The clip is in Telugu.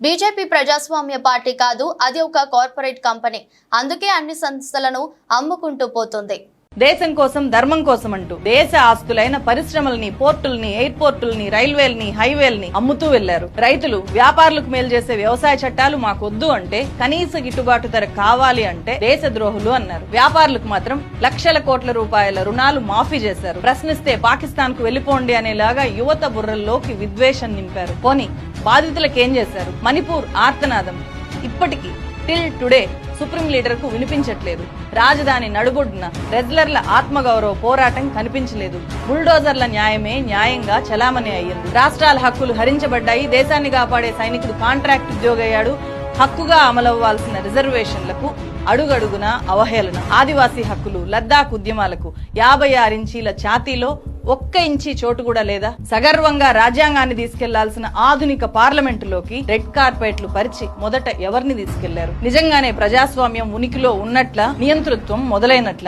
బీజేపీ ప్రజాస్వామ్య పార్టీ కాదు, అది ఒక కార్పొరేట్ కంపెనీ. అందుకే అన్ని సంస్థలను అమ్ముకుంటూ పోతుంది. దేశం కోసం ధర్మం కోసం అంటూ దేశ ఆస్తులైన పరిశ్రమల్ని, పోర్టుల్ని, ఎయిర్పోర్టుల్ని, రైల్వేల్ని, హైవేల్ని అమ్ముతూ వెళ్లారు. రైతులు, వ్యాపారులకు మేలు చేసే వ్యవసాయ చట్టాలు మాకొద్దు అంటే, కనీస గిట్టుబాటు ధర కావాలి అంటే దేశద్రోహులు అన్నారు. వ్యాపారులకు మాత్రం లక్షల కోట్ల రూపాయల రుణాలు మాఫీ చేశారు. ప్రశ్నిస్తే పాకిస్తాన్ కు వెళ్లిపోండి అనేలాగా యువత బుర్రల్లోకి విద్వేషం నింపారు. పోనీ బాధితులకేం చేశారు? మణిపూర్ ఆర్తనాదం ఇప్పటికీ టిల్ టుడే సుప్రీం లీడర్ కు వినిపించట్లేదు. రాజధాని నడుబొడ్డున రెజ్లర్ల ఆత్మగౌరవ పోరాటం కనిపించలేదు. బుల్డోజర్ల న్యాయమే న్యాయంగా చలామణి అయ్యింది. రాష్ట్రాల హక్కులు హరించబడ్డాయి. దేశాన్ని కాపాడే సైనికుడు కాంట్రాక్ట్ ఉద్యోగయ్యాడు. హక్కుగా అమలవ్వాల్సిన రిజర్వేషన్లకు అడుగడుగున అవహేళన. ఆదివాసీ హక్కులు, లద్దాఖ్ ఉద్యమాలకు 56 ఇంచీల ఛాతీలో 1 ఇంచి చోటు కూడా లేదా? సగర్వంగా రాజ్యాంగాన్ని తీసుకెళ్లాల్సిన ఆధునిక పార్లమెంటులోకి రెడ్ కార్పెట్లు పరిచి మొదట ఎవరిని తీసుకెళ్లారు? నిజంగానే ప్రజాస్వామ్యం ఉనికిలో ఉన్నట్ల, నియంతృత్వం మొదలైనట్ల?